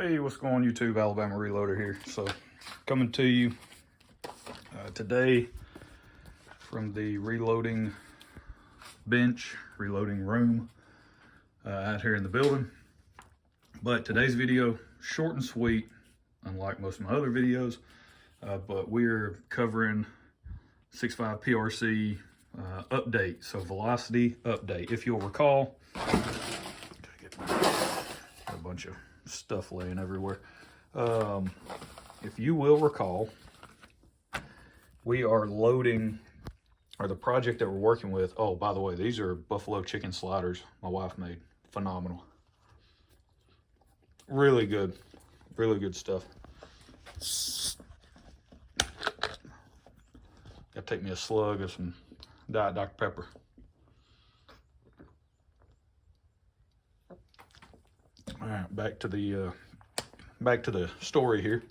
Hey, what's going on YouTube? Alabama Reloader here. So coming to you today from the reloading bench, reloading room out here in the building. But today's video, short and sweet, unlike most of my other videos, but we're covering 6.5 PRC update, so velocity update. If you'll recall, a bunch of stuff laying everywhere. If you will recall, we are loading, or the project that we're working with, oh, by the way, these are buffalo chicken sliders my wife made. Phenomenal. Really good stuff. Gotta take me a slug of some Diet Dr. Pepper. All right, back to the story here.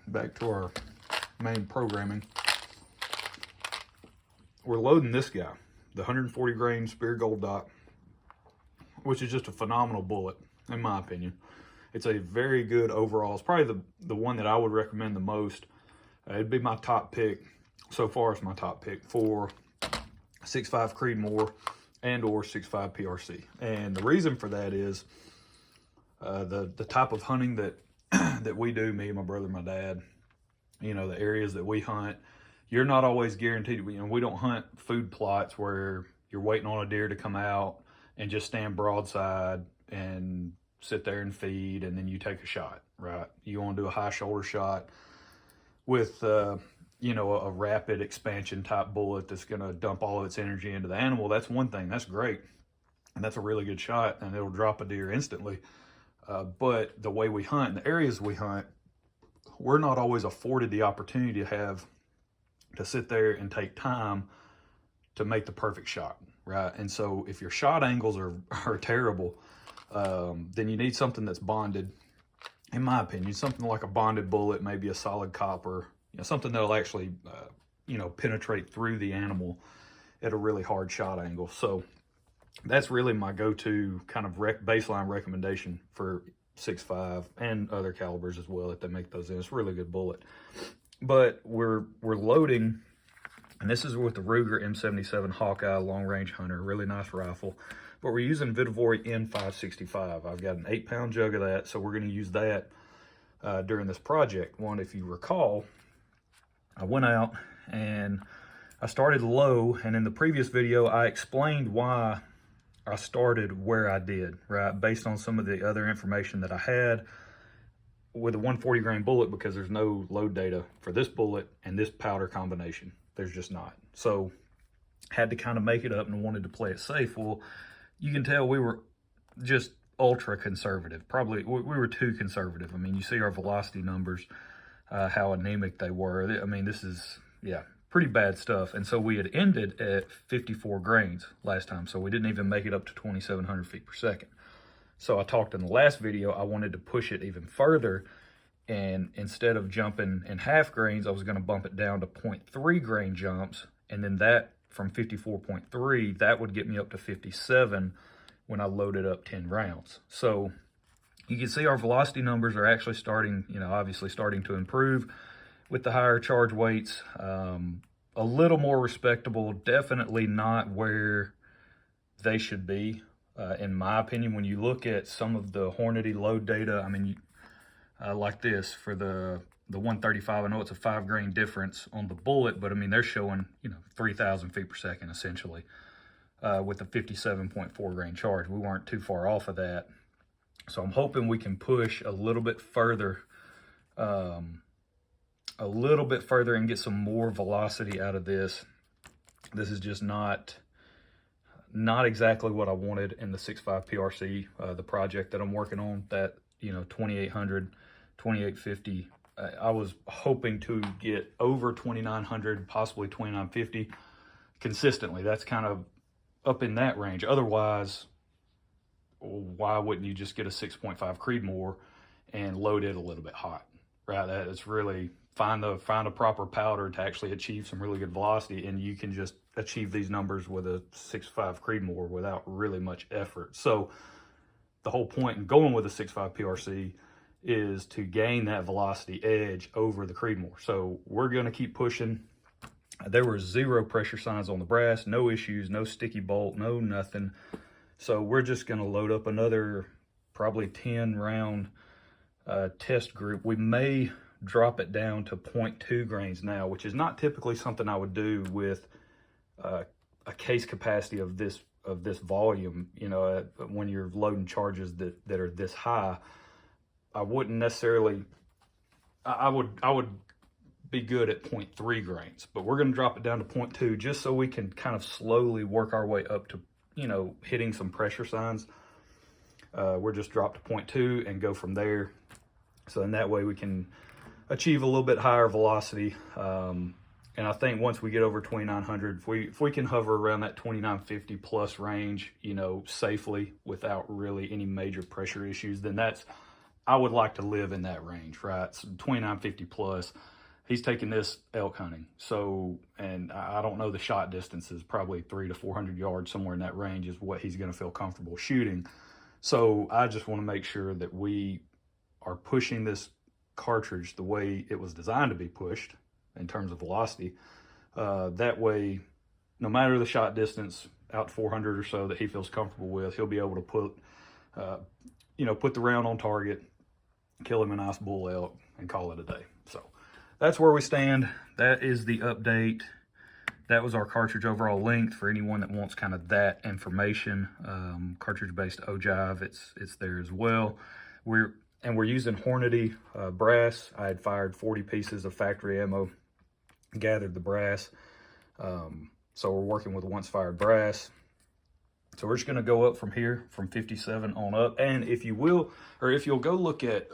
Back to our main programming. We're loading this guy, the 140 grain Spear Gold Dot, which is just a phenomenal bullet, in my opinion. It's a very good overall. It's probably the one that I would recommend the most. It'd be my top pick. So far, it's my top pick for 6.5 Creedmoor and or 6.5 PRC. And the reason for that is the type of hunting that that we do, me, my brother, my dad, you know, the areas that we hunt, you're not always guaranteed. You know, we don't hunt food plots where you're waiting on a deer to come out and just stand broadside and sit there and feed, and then you take a shot, right? You want to do a high shoulder shot with you know, a rapid expansion type bullet that's going to dump all of its energy into the animal. That's one thing. That's great. And that's a really good shot, and it'll drop a deer instantly. But the way we hunt, the areas we hunt, we're not always afforded the opportunity to sit there and take time to make the perfect shot, right? And so if your shot angles are terrible, then you need something that's bonded. In my opinion, something like a bonded bullet, maybe a solid copper, you know, something that'll actually, you know, penetrate through the animal at a really hard shot angle. So that's really my go-to kind of baseline recommendation for 6.5 and other calibers as well, if they make those in. It's a really good bullet. But we're loading, and this is with the Ruger M77 Hawkeye Long Range Hunter, really nice rifle. But we're using Vihtavuori N565. I've got an 8-pound jug of that, so we're going to use that during this project. One, if you recall, I went out and I started low, and in the previous video, I explained why I started where I did, right? Based on some of the other information that I had with a 140 grain bullet, because there's no load data for this bullet and this powder combination. There's just not. So had to kind of make it up and wanted to play it safe. Well, you can tell we were just ultra conservative. Probably we were too conservative. I mean, you see our velocity numbers, how anemic they were. I mean, this is, yeah, pretty bad stuff. And so we had ended at 54 grains last time. So we didn't even make it up to 2,700 feet per second. So I talked in the last video, I wanted to push it even further. And instead of jumping in half grains, I was going to bump it down to 0.3 grain jumps. And then that from 54.3, that would get me up to 57 when I loaded up 10 rounds. So you can see our velocity numbers are actually starting, you know, obviously starting to improve with the higher charge weights. A little more respectable, definitely not where they should be, in my opinion. When you look at some of the Hornady load data, I mean, like this for the 135, I know it's a 5 grain difference on the bullet, but I mean, they're showing, you know, 3,000 feet per second essentially, with a 57.4 grain charge. We weren't too far off of that. So I'm hoping we can push a little bit further, and get some more velocity out of this. This is just not exactly what I wanted in the 6.5 PRC, the project that I'm working on, that, you know, 2,800, 2,850. I was hoping to get over 2,900, possibly 2,950 consistently. That's kind of up in that range. Otherwise, why wouldn't you just get a 6.5 Creedmoor and load it a little bit hot, right? That's really find a proper powder to actually achieve some really good velocity, and you can just achieve these numbers with a 6.5 Creedmoor without really much effort. So the whole point in going with a 6.5 PRC is to gain that velocity edge over the Creedmoor. So we're going to keep pushing. There were 0 pressure signs on the brass, no issues, no sticky bolt, no nothing. So we're just going to load up another probably 10 round test group. We may drop it down to 0.2 grains now, which is not typically something I would do with a case capacity of this volume. You know, when you're loading charges that are this high, I wouldn't necessarily. I would be good at 0.3 grains, but we're going to drop it down to 0.2 just so we can kind of slowly work our way up to, you know, hitting some pressure signs. We're just drop to 0.2 and go from there. So in that way we can achieve a little bit higher velocity. And I think once we get over 2,900, if we can hover around that 2,950 plus range, you know, safely without really any major pressure issues, then I would like to live in that range, right? So 2,950 plus. He's taking this elk hunting. So, and I don't know the shot distances, probably 300 to 400 yards, somewhere in that range is what he's going to feel comfortable shooting. So I just want to make sure that we are pushing this cartridge the way it was designed to be pushed in terms of velocity. That way, no matter the shot distance, out to 400 or so that he feels comfortable with, he'll be able to put the round on target, kill him a nice bull elk, and call it a day. So that's where we stand. That is the update. That was our cartridge overall length for anyone that wants kind of that information. Cartridge-based ogive, it's there as well. We're using Hornady brass. I had fired 40 pieces of factory ammo, gathered the brass. So we're working with once fired brass. So we're just going to go up from here, from 57 on up. And if you will, or if you'll go look at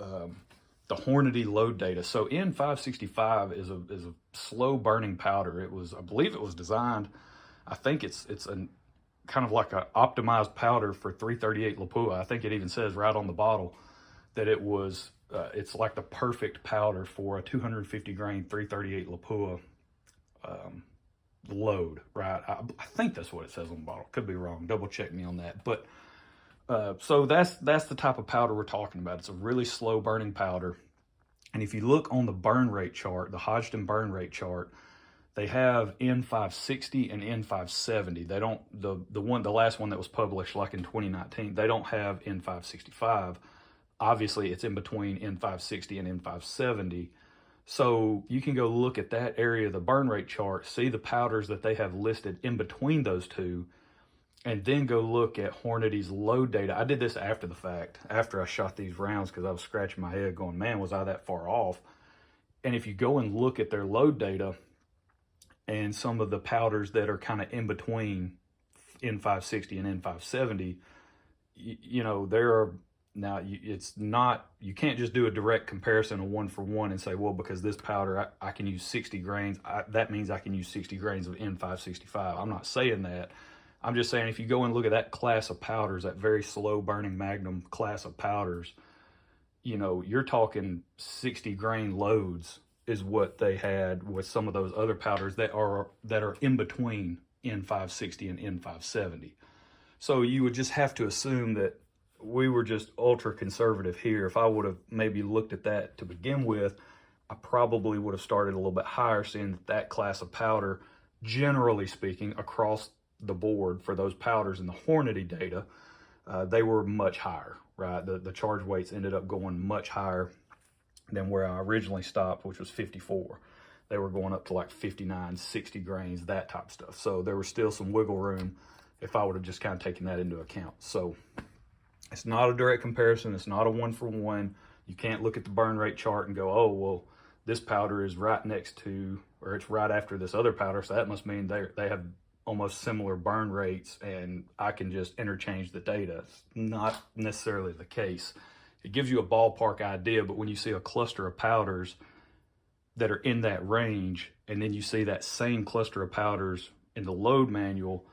the Hornady load data. So N565 is a slow burning powder. I believe it was designed, I think it's a kind of like an optimized powder for 338 Lapua. I think it even says right on the bottle that it's like the perfect powder for a 250 grain 338 Lapua load, right? I think that's what it says on the bottle. Could be wrong. Double check me on that. But so that's the type of powder we're talking about. It's a really slow burning powder. And if you look on the burn rate chart, the Hodgdon burn rate chart, they have N560 and N570. They don't, the last one that was published like in 2019, they don't have N565. Obviously it's in between N560 and N570. So you can go look at that area of the burn rate chart, see the powders that they have listed in between those two, and then go look at Hornady's load data. I did this after the fact, after I shot these rounds, because I was scratching my head going, man, was I that far off? And if you go and look at their load data and some of the powders that are kind of in between N560 and N570, you know, there are, now it's not, you can't just do a direct comparison of 1 for 1 and say, well, because this powder, I can use 60 grains, that means I can use 60 grains of N565. I'm not saying that. I'm just saying if you go and look at that class of powders, that very slow burning Magnum class of powders, you know, you're talking 60 grain loads is what they had with some of those other powders that are in between N560 and N570. So you would just have to assume that we were just ultra conservative here. If I would have maybe looked at that to begin with, I probably would have started a little bit higher, seeing that class of powder, generally speaking, across the board for those powders in the Hornady data, they were much higher, right? The charge weights ended up going much higher than where I originally stopped, which was 54. They were going up to like 59, 60 grains, that type of stuff. So there was still some wiggle room if I would have just kind of taken that into account. So it's not a direct comparison. It's not a 1 for 1. You can't look at the burn rate chart and go, oh, well, this powder is right next to, or it's right after this other powder, so that must mean they have almost similar burn rates and I can just interchange the data. It's not necessarily the case. It gives you a ballpark idea, but when you see a cluster of powders that are in that range, and then you see that same cluster of powders in the load manual,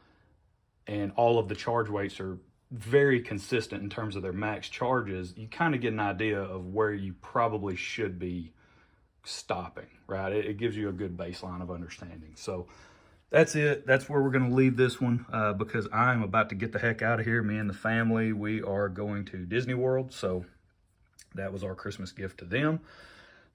and all of the charge weights are very consistent in terms of their max charges, you kind of get an idea of where you probably should be stopping, right? It gives you a good baseline of understanding. So that's it. That's where we're going to leave this one because I'm about to get the heck out of here. Me and the family, we are going to Disney World. So that was our Christmas gift to them.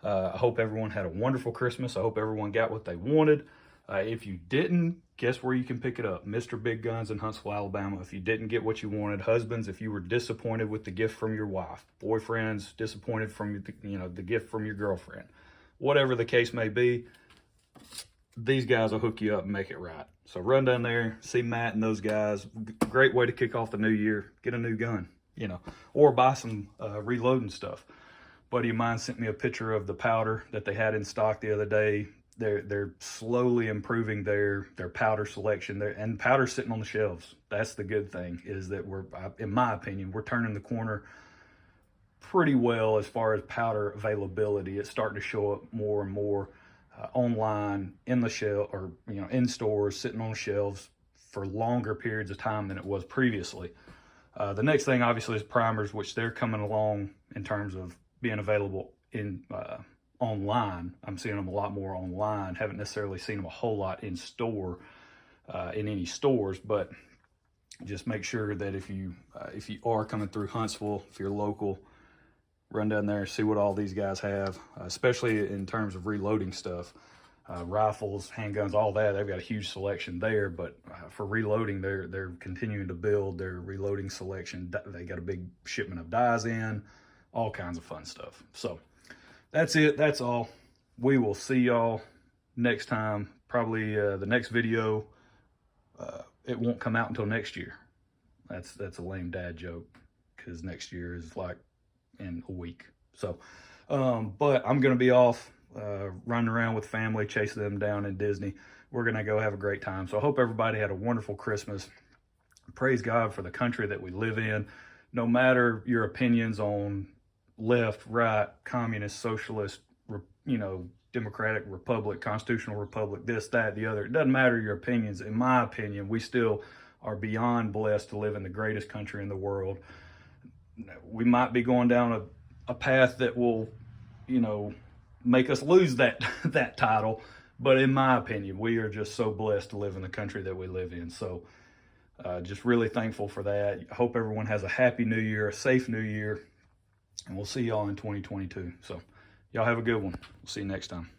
I hope everyone had a wonderful Christmas. I hope everyone got what they wanted. If you didn't, guess where you can pick it up? Mr. Big Guns in Huntsville, Alabama. If you didn't get what you wanted, husbands, if you were disappointed with the gift from your wife, boyfriends, disappointed from the gift from your girlfriend, whatever the case may be, these guys will hook you up and make it right. So run down there, see Matt and those guys. Great way to kick off the new year. Get a new gun, or buy some reloading stuff. Buddy of mine sent me a picture of the powder that they had in stock the other day. They're slowly improving their powder selection. And powder's sitting on the shelves. That's the good thing, is that in my opinion, we're turning the corner pretty well as far as powder availability. It's starting to show up more and more online, in the shelf, or in stores, sitting on shelves for longer periods of time than it was previously. The next thing obviously is primers, which they're coming along in terms of being available in online. I'm seeing them a lot more online. Haven't necessarily seen them a whole lot in store, in any stores, but just make sure that if you are coming through Huntsville, if you're local, run down there, see what all these guys have, especially in terms of reloading stuff. Rifles, handguns, all that. They've got a huge selection there, but for reloading, they're continuing to build their reloading selection. They got a big shipment of dies in, all kinds of fun stuff. So that's it. That's all. We will see y'all next time. Probably the next video, it won't come out until next year. That's a lame dad joke, because next year is like in a week. So, but I'm going to be off running around with family, chasing them down in Disney. We're going to go have a great time. So I hope everybody had a wonderful Christmas. Praise God for the country that we live in. No matter your opinions on left, right, communist, socialist, democratic republic, constitutional republic, this, that, the other. It doesn't matter your opinions. In my opinion, we still are beyond blessed to live in the greatest country in the world. We might be going down a path that will, make us lose that title. But in my opinion, we are just so blessed to live in the country that we live in. So just really thankful for that. I hope everyone has a happy new year, a safe new year, and we'll see y'all in 2022. So y'all have a good one. We'll see you next time.